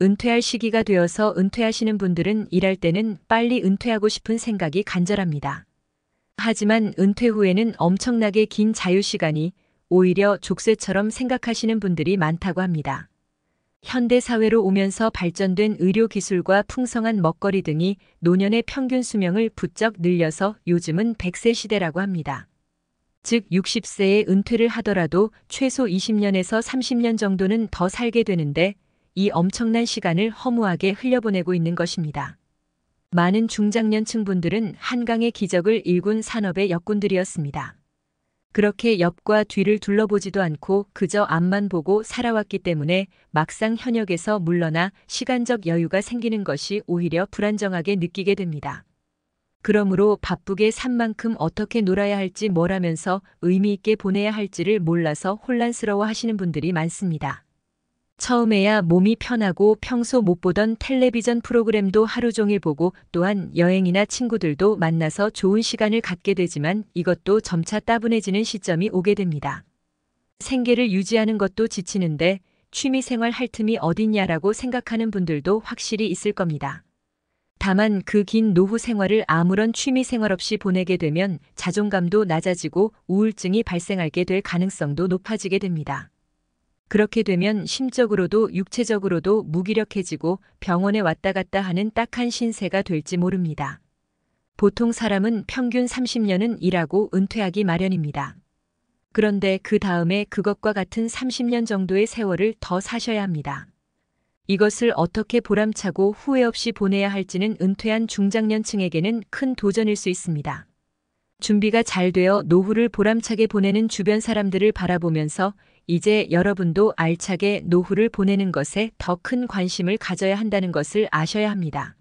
은퇴할 시기가 되어서 은퇴하시는 분들은 일할 때는 빨리 은퇴하고 싶은 생각이 간절합니다. 하지만 은퇴 후에는 엄청나게 긴 자유시간이 오히려 족쇄처럼 생각하시는 분들이 많다고 합니다. 현대 사회로 오면서 발전된 의료기술과 풍성한 먹거리 등이 노년의 평균 수명을 부쩍 늘려서 요즘은 100세 시대라고 합니다. 즉 60세에 은퇴를 하더라도 최소 20년에서 30년 정도는 더 살게 되는데 이 엄청난 시간을 허무하게 흘려보내고 있는 것입니다. 많은 중장년층 분들은 한강의 기적을 일군 산업의 역군들이었습니다. 그렇게 옆과 뒤를 둘러보지도 않고 그저 앞만 보고 살아왔기 때문에 막상 현역에서 물러나 시간적 여유가 생기는 것이 오히려 불안정하게 느끼게 됩니다. 그러므로 바쁘게 산 만큼 어떻게 놀아야 할지 뭘 하면서 의미 있게 보내야 할지를 몰라서 혼란스러워 하시는 분들이 많습니다. 처음에야 몸이 편하고 평소 못 보던 텔레비전 프로그램도 하루 종일 보고 또한 여행이나 친구들도 만나서 좋은 시간을 갖게 되지만 이것도 점차 따분해지는 시점이 오게 됩니다. 생계를 유지하는 것도 지치는데 취미생활 할 틈이 어딨냐라고 생각하는 분들도 확실히 있을 겁니다. 다만 그 긴 노후 생활을 아무런 취미생활 없이 보내게 되면 자존감도 낮아지고 우울증이 발생하게 될 가능성도 높아지게 됩니다. 그렇게 되면 심적으로도 육체적으로도 무기력해지고 병원에 왔다 갔다 하는 딱한 신세가 될지 모릅니다. 보통 사람은 평균 30년은 일하고 은퇴하기 마련입니다. 그런데 그 다음에 그것과 같은 30년 정도의 세월을 더 사셔야 합니다. 이것을 어떻게 보람차고 후회 없이 보내야 할지는 은퇴한 중장년층에게는 큰 도전일 수 있습니다. 준비가 잘 되어 노후를 보람차게 보내는 주변 사람들을 바라보면서 이제 여러분도 알차게 노후를 보내는 것에 더 큰 관심을 가져야 한다는 것을 아셔야 합니다.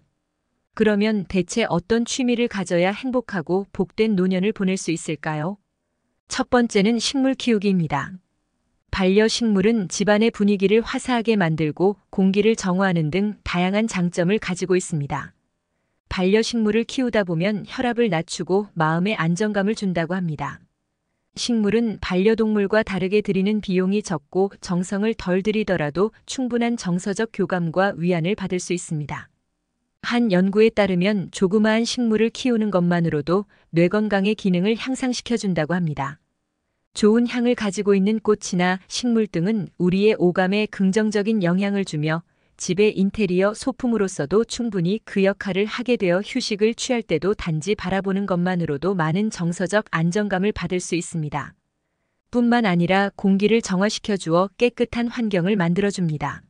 그러면 대체 어떤 취미를 가져야 행복하고 복된 노년을 보낼 수 있을까요? 첫 번째는 식물 키우기입니다. 반려식물은 집안의 분위기를 화사하게 만들고 공기를 정화하는 등 다양한 장점을 가지고 있습니다. 반려식물을 키우다 보면 혈압을 낮추고 마음의 안정감을 준다고 합니다. 식물은 반려동물과 다르게 들이는 비용이 적고 정성을 덜 들이더라도 충분한 정서적 교감과 위안을 받을 수 있습니다. 한 연구에 따르면 조그마한 식물을 키우는 것만으로도 뇌 건강의 기능을 향상시켜준다고 합니다. 좋은 향을 가지고 있는 꽃이나 식물 등은 우리의 오감에 긍정적인 영향을 주며 집의 인테리어 소품으로서도 충분히 그 역할을 하게 되어 휴식을 취할 때도 단지 바라보는 것만으로도 많은 정서적 안정감을 받을 수 있습니다. 뿐만 아니라 공기를 정화시켜 주어 깨끗한 환경을 만들어줍니다.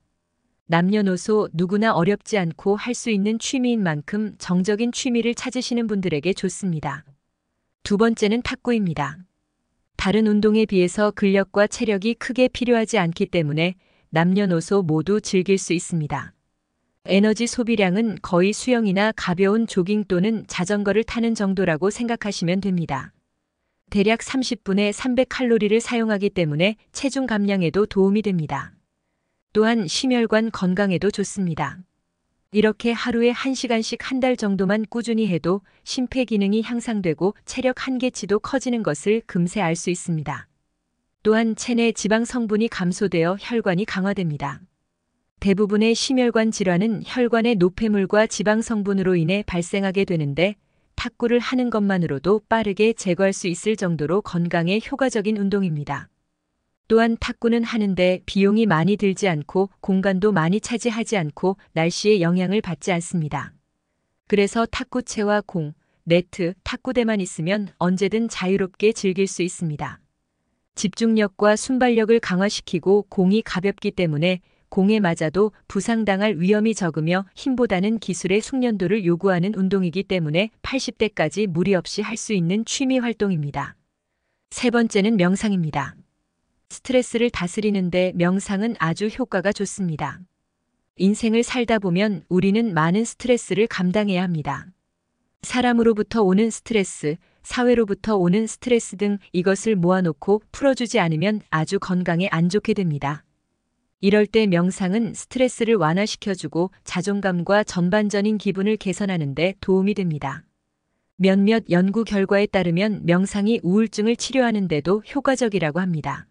남녀노소 누구나 어렵지 않고 할 수 있는 취미인 만큼 정적인 취미를 찾으시는 분들에게 좋습니다. 두 번째는 탁구입니다. 다른 운동에 비해서 근력과 체력이 크게 필요하지 않기 때문에 남녀노소 모두 즐길 수 있습니다. 에너지 소비량은 거의 수영이나 가벼운 조깅 또는 자전거를 타는 정도라고 생각하시면 됩니다. 대략 30분에 300칼로리를 사용하기 때문에 체중 감량에도 도움이 됩니다. 또한 심혈관 건강에도 좋습니다. 이렇게 하루에 1시간씩 한 달 정도만 꾸준히 해도 심폐 기능이 향상되고 체력 한계치도 커지는 것을 금세 알 수 있습니다. 또한 체내 지방 성분이 감소되어 혈관이 강화됩니다. 대부분의 심혈관 질환은 혈관의 노폐물과 지방 성분으로 인해 발생하게 되는데 탁구를 하는 것만으로도 빠르게 제거할 수 있을 정도로 건강에 효과적인 운동입니다. 또한 탁구는 하는데 비용이 많이 들지 않고 공간도 많이 차지하지 않고 날씨에 영향을 받지 않습니다. 그래서 탁구채와 공, 네트, 탁구대만 있으면 언제든 자유롭게 즐길 수 있습니다. 집중력과 순발력을 강화시키고 공이 가볍기 때문에 공에 맞아도 부상당할 위험이 적으며 힘보다는 기술의 숙련도를 요구하는 운동이기 때문에 80대까지 무리 없이 할 수 있는 취미 활동입니다. 세 번째는 명상입니다. 스트레스를 다스리는데 명상은 아주 효과가 좋습니다. 인생을 살다 보면 우리는 많은 스트레스를 감당해야 합니다. 사람으로부터 오는 스트레스, 사회로부터 오는 스트레스 등 이것을 모아놓고 풀어주지 않으면 아주 건강에 안 좋게 됩니다. 이럴 때 명상은 스트레스를 완화시켜주고 자존감과 전반적인 기분을 개선하는 데 도움이 됩니다. 몇몇 연구 결과에 따르면 명상이 우울증을 치료하는 데도 효과적이라고 합니다.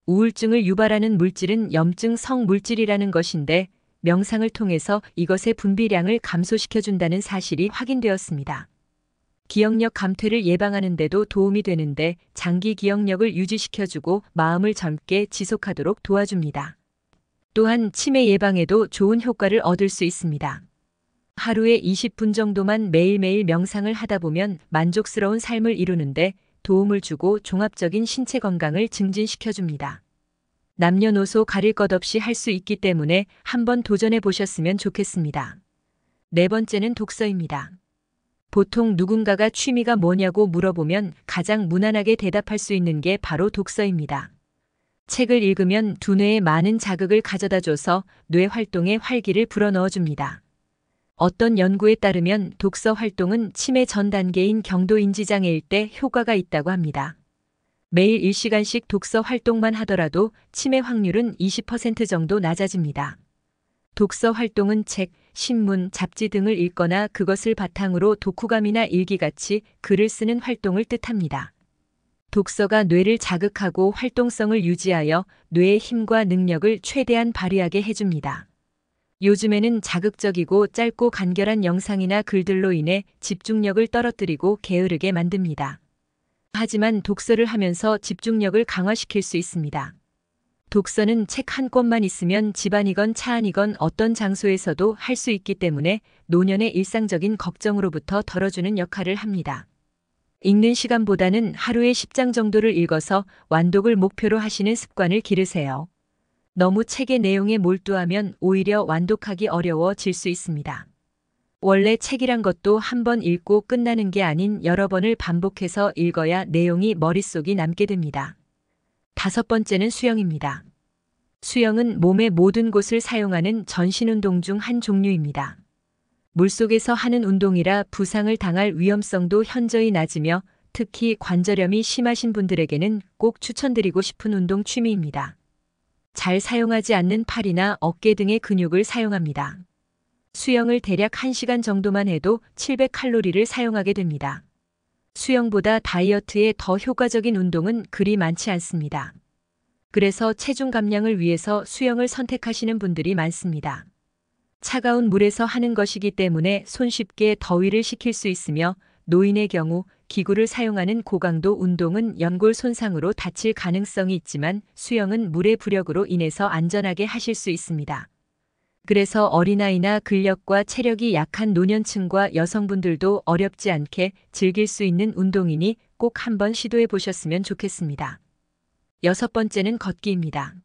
우울증을 유발하는 물질은 염증 성물질이라는 것인데 명상을 통해서 이것의 분비량을 감소시켜준다는 사실이 확인되었습니다. 기억력 감퇴를 예방하는 데도 도움이 되는데 장기 기억력을 유지시켜주고 마음을 젊게 지속하도록 도와줍니다. 또한 치매 예방에도 좋은 효과를 얻을 수 있습니다. 하루에 20분 정도만 매일매일 명상을 하다 보면 만족스러운 삶을 이루는데 도움을 주고 종합적인 신체 건강을 증진시켜줍니다. 남녀노소 가릴 것 없이 할 수 있기 때문에 한번 도전해 보셨으면 좋겠습니다. 네 번째는 독서입니다. 보통 누군가가 취미가 뭐냐고 물어보면 가장 무난하게 대답할 수 있는 게 바로 독서입니다. 책을 읽으면 두뇌에 많은 자극을 가져다줘서 뇌 활동에 활기를 불어넣어줍니다. 어떤 연구에 따르면 독서 활동은 치매 전 단계인 경도인지장애일 때 효과가 있다고 합니다. 매일 1시간씩 독서 활동만 하더라도 치매 확률은 20% 정도 낮아집니다. 독서 활동은 책, 신문, 잡지 등을 읽거나 그것을 바탕으로 독후감이나 일기같이 글을 쓰는 활동을 뜻합니다. 독서가 뇌를 자극하고 활동성을 유지하여 뇌의 힘과 능력을 최대한 발휘하게 해줍니다. 요즘에는 자극적이고 짧고 간결한 영상이나 글들로 인해 집중력을 떨어뜨리고 게으르게 만듭니다. 하지만 독서를 하면서 집중력을 강화시킬 수 있습니다. 독서는 책 한 권만 있으면 집안이건 차 안이건 어떤 장소에서도 할 수 있기 때문에 노년의 일상적인 걱정으로부터 덜어주는 역할을 합니다. 읽는 시간보다는 하루에 10장 정도를 읽어서 완독을 목표로 하시는 습관을 기르세요. 너무 책의 내용에 몰두하면 오히려 완독하기 어려워질 수 있습니다. 원래 책이란 것도 한 번 읽고 끝나는 게 아닌 여러 번을 반복해서 읽어야 내용이 머릿속이 남게 됩니다. 다섯 번째는 수영입니다. 수영은 몸의 모든 곳을 사용하는 전신운동 중 한 종류입니다. 물속에서 하는 운동이라 부상을 당할 위험성도 현저히 낮으며 특히 관절염이 심하신 분들에게는 꼭 추천드리고 싶은 운동 취미입니다. 잘 사용하지 않는 팔이나 어깨 등의 근육을 사용합니다. 수영을 대략 1시간 정도만 해도 700칼로리를 사용하게 됩니다. 수영보다 다이어트에 더 효과적인 운동은 그리 많지 않습니다. 그래서 체중 감량을 위해서 수영을 선택하시는 분들이 많습니다. 차가운 물에서 하는 것이기 때문에 손쉽게 더위를 식힐 수 있으며 노인의 경우 기구를 사용하는 고강도 운동은 연골 손상으로 다칠 가능성이 있지만 수영은 물의 부력으로 인해서 안전하게 하실 수 있습니다. 그래서 어린아이나 근력과 체력이 약한 노년층과 여성분들도 어렵지 않게 즐길 수 있는 운동이니 꼭 한번 시도해 보셨으면 좋겠습니다. 여섯 번째는 걷기입니다.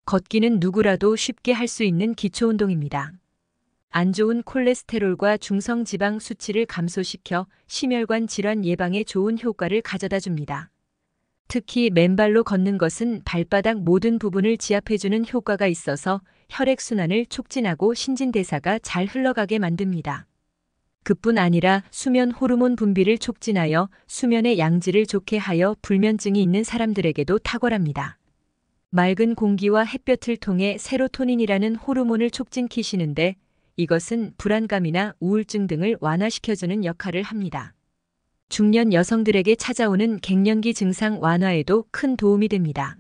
걷기는 누구라도 쉽게 할 수 있는 기초운동입니다. 안 좋은 콜레스테롤과 중성지방 수치를 감소시켜 심혈관 질환 예방에 좋은 효과를 가져다 줍니다. 특히 맨발로 걷는 것은 발바닥 모든 부분을 지압해주는 효과가 있어서 혈액순환을 촉진하고 신진대사가 잘 흘러가게 만듭니다. 그뿐 아니라 수면 호르몬 분비를 촉진하여 수면의 양질을 좋게 하여 불면증이 있는 사람들에게도 탁월합니다. 맑은 공기와 햇볕을 통해 세로토닌이라는 호르몬을 촉진시키는데 이것은 불안감이나 우울증 등을 완화시켜주는 역할을 합니다. 중년 여성들에게 찾아오는 갱년기 증상 완화에도 큰 도움이 됩니다.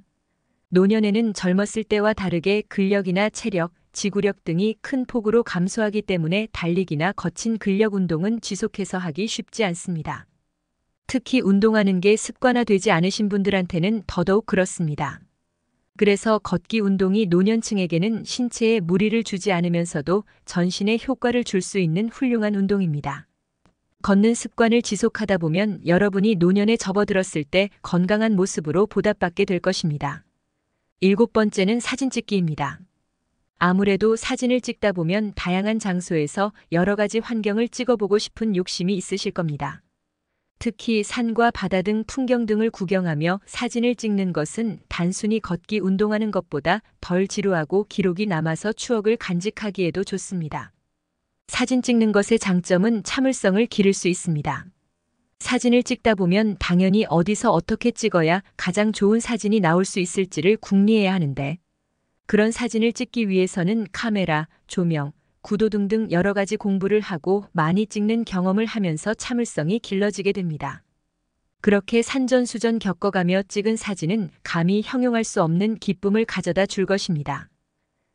노년에는 젊었을 때와 다르게 근력이나 체력, 지구력 등이 큰 폭으로 감소하기 때문에 달리기나 거친 근력 운동은 지속해서 하기 쉽지 않습니다. 특히 운동하는 게 습관화되지 않으신 분들한테는 더더욱 그렇습니다. 그래서 걷기 운동이 노년층에게는 신체에 무리를 주지 않으면서도 전신에 효과를 줄 수 있는 훌륭한 운동입니다. 걷는 습관을 지속하다 보면 여러분이 노년에 접어들었을 때 건강한 모습으로 보답받게 될 것입니다. 일곱 번째는 사진 찍기입니다. 아무래도 사진을 찍다 보면 다양한 장소에서 여러 가지 환경을 찍어보고 싶은 욕심이 있으실 겁니다. 특히 산과 바다 등 풍경 등을 구경하며 사진을 찍는 것은 단순히 걷기 운동하는 것보다 덜 지루하고 기록이 남아서 추억을 간직하기에도 좋습니다. 사진 찍는 것의 장점은 참을성을 기를 수 있습니다. 사진을 찍다 보면 당연히 어디서 어떻게 찍어야 가장 좋은 사진이 나올 수 있을지를 궁리해야 하는데 그런 사진을 찍기 위해서는 카메라, 조명, 구도 등등 여러 가지 공부를 하고 많이 찍는 경험을 하면서 참을성이 길러지게 됩니다. 그렇게 산전수전 겪어가며 찍은 사진은 감히 형용할 수 없는 기쁨을 가져다 줄 것입니다.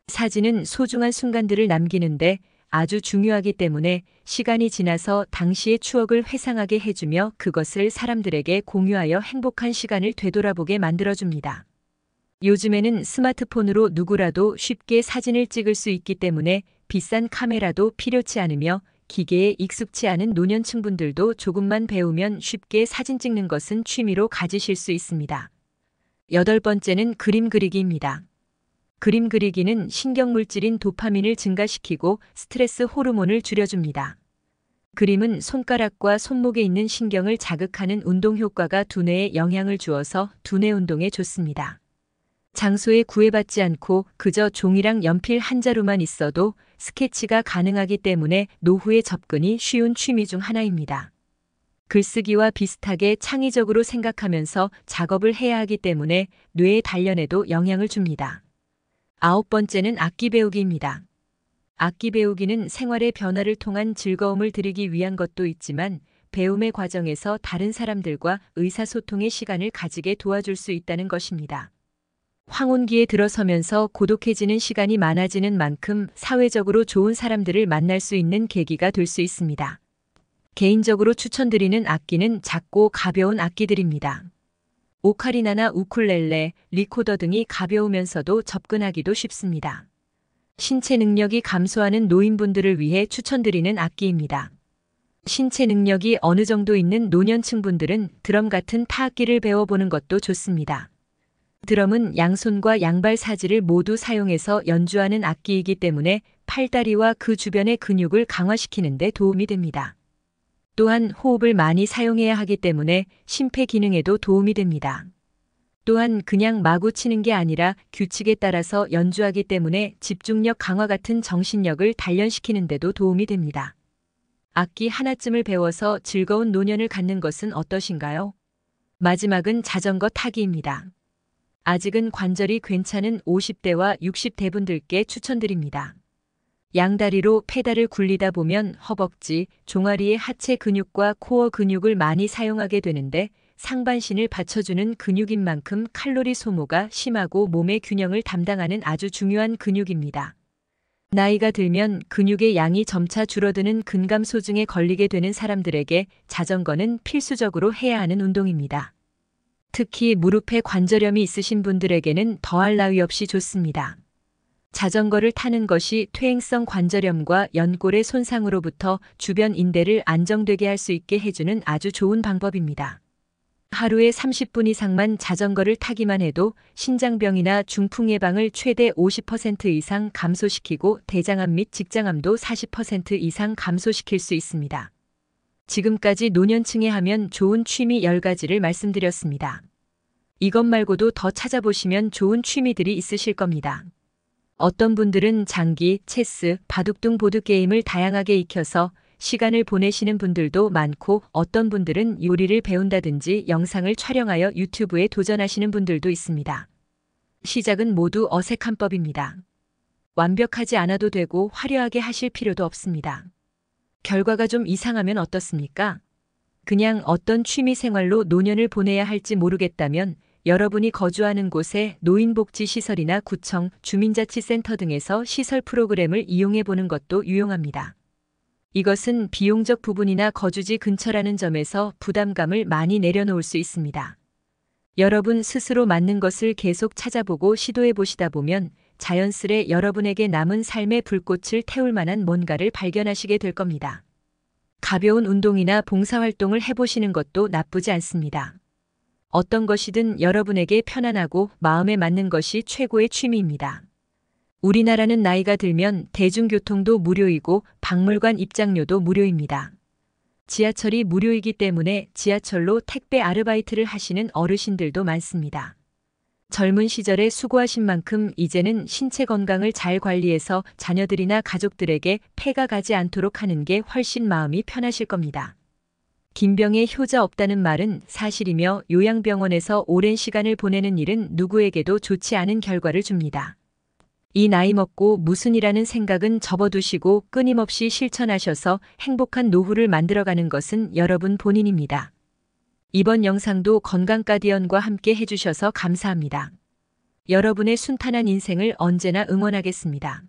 사진은 소중한 순간들을 남기는데 아주 중요하기 때문에 시간이 지나서 당시의 추억을 회상하게 해주며 그것을 사람들에게 공유하여 행복한 시간을 되돌아보게 만들어줍니다. 요즘에는 스마트폰으로 누구라도 쉽게 사진을 찍을 수 있기 때문에 비싼 카메라도 필요치 않으며 기계에 익숙치 않은 노년층 분들도 조금만 배우면 쉽게 사진 찍는 것은 취미로 가지실 수 있습니다. 8번째는 그림 그리기입니다. 그림 그리기는 신경물질인 도파민을 증가시키고 스트레스 호르몬을 줄여줍니다. 그림은 손가락과 손목에 있는 신경을 자극하는 운동 효과가 두뇌에 영향을 주어서 두뇌 운동에 좋습니다. 장소에 구애받지 않고 그저 종이랑 연필 한 자루만 있어도 스케치가 가능하기 때문에 노후에 접근이 쉬운 취미 중 하나입니다. 글쓰기와 비슷하게 창의적으로 생각하면서 작업을 해야 하기 때문에 뇌의 단련에도 영향을 줍니다. 9번째는 악기 배우기입니다. 악기 배우기는 생활의 변화를 통한 즐거움을 드리기 위한 것도 있지만 배움의 과정에서 다른 사람들과 의사소통의 시간을 가지게 도와줄 수 있다는 것입니다. 황혼기에 들어서면서 고독해지는 시간이 많아지는 만큼 사회적으로 좋은 사람들을 만날 수 있는 계기가 될 수 있습니다. 개인적으로 추천드리는 악기는 작고 가벼운 악기들입니다. 오카리나나 우쿨렐레, 리코더 등이 가벼우면서도 접근하기도 쉽습니다. 신체 능력이 감소하는 노인분들을 위해 추천드리는 악기입니다. 신체 능력이 어느 정도 있는 노년층 분들은 드럼 같은 타악기를 배워보는 것도 좋습니다. 드럼은 양손과 양발 사지를 모두 사용해서 연주하는 악기이기 때문에 팔다리와 그 주변의 근육을 강화시키는 데 도움이 됩니다. 또한 호흡을 많이 사용해야 하기 때문에 심폐 기능에도 도움이 됩니다. 또한 그냥 마구 치는 게 아니라 규칙에 따라서 연주하기 때문에 집중력 강화 같은 정신력을 단련시키는 데도 도움이 됩니다. 악기 하나쯤을 배워서 즐거운 노년을 갖는 것은 어떠신가요? 마지막은 자전거 타기입니다. 아직은 관절이 괜찮은 50대와 60대 분들께 추천드립니다. 양다리로 페달을 굴리다 보면 허벅지, 종아리의 하체 근육과 코어 근육을 많이 사용하게 되는데 상반신을 받쳐주는 근육인 만큼 칼로리 소모가 심하고 몸의 균형을 담당하는 아주 중요한 근육입니다. 나이가 들면 근육의 양이 점차 줄어드는 근감소증에 걸리게 되는 사람들에게 자전거는 필수적으로 해야 하는 운동입니다. 특히 무릎에 관절염이 있으신 분들에게는 더할 나위 없이 좋습니다. 자전거를 타는 것이 퇴행성 관절염과 연골의 손상으로부터 주변 인대를 안정되게 할 수 있게 해주는 아주 좋은 방법입니다. 하루에 30분 이상만 자전거를 타기만 해도 신장병이나 중풍 예방을 최대 50% 이상 감소시키고 대장암 및 직장암도 40% 이상 감소시킬 수 있습니다. 지금까지 노년층에 하면 좋은 취미 10가지를 말씀드렸습니다. 이것 말고도 더 찾아보시면 좋은 취미들이 있으실 겁니다. 어떤 분들은 장기, 체스, 바둑 등 보드게임을 다양하게 익혀서 시간을 보내시는 분들도 많고 어떤 분들은 요리를 배운다든지 영상을 촬영하여 유튜브에 도전하시는 분들도 있습니다. 시작은 모두 어색한 법입니다. 완벽하지 않아도 되고 화려하게 하실 필요도 없습니다. 결과가 좀 이상하면 어떻습니까? 그냥 어떤 취미 생활로 노년을 보내야 할지 모르겠다면 여러분이 거주하는 곳에 노인복지시설이나 구청, 주민자치센터 등에서 시설 프로그램을 이용해 보는 것도 유용합니다. 이것은 비용적 부분이나 거주지 근처라는 점에서 부담감을 많이 내려놓을 수 있습니다. 여러분 스스로 맞는 것을 계속 찾아보고 시도해 보시다 보면 자연스레 여러분에게 남은 삶의 불꽃을 태울 만한 뭔가를 발견하시게 될 겁니다. 가벼운 운동이나 봉사활동을 해보시는 것도 나쁘지 않습니다. 어떤 것이든 여러분에게 편안하고 마음에 맞는 것이 최고의 취미입니다. 우리나라는 나이가 들면 대중교통도 무료이고 박물관 입장료도 무료입니다. 지하철이 무료이기 때문에 지하철로 택배 아르바이트를 하시는 어르신들도 많습니다. 젊은 시절에 수고하신 만큼 이제는 신체 건강을 잘 관리해서 자녀들이나 가족들에게 폐가 가지 않도록 하는 게 훨씬 마음이 편하실 겁니다. 긴병에 효자 없다는 말은 사실이며 요양병원에서 오랜 시간을 보내는 일은 누구에게도 좋지 않은 결과를 줍니다. 이 나이 먹고 무슨 일하는 생각은 접어두시고 끊임없이 실천하셔서 행복한 노후를 만들어가는 것은 여러분 본인입니다. 이번 영상도 건강가디언과 함께 해주셔서 감사합니다. 여러분의 순탄한 인생을 언제나 응원하겠습니다.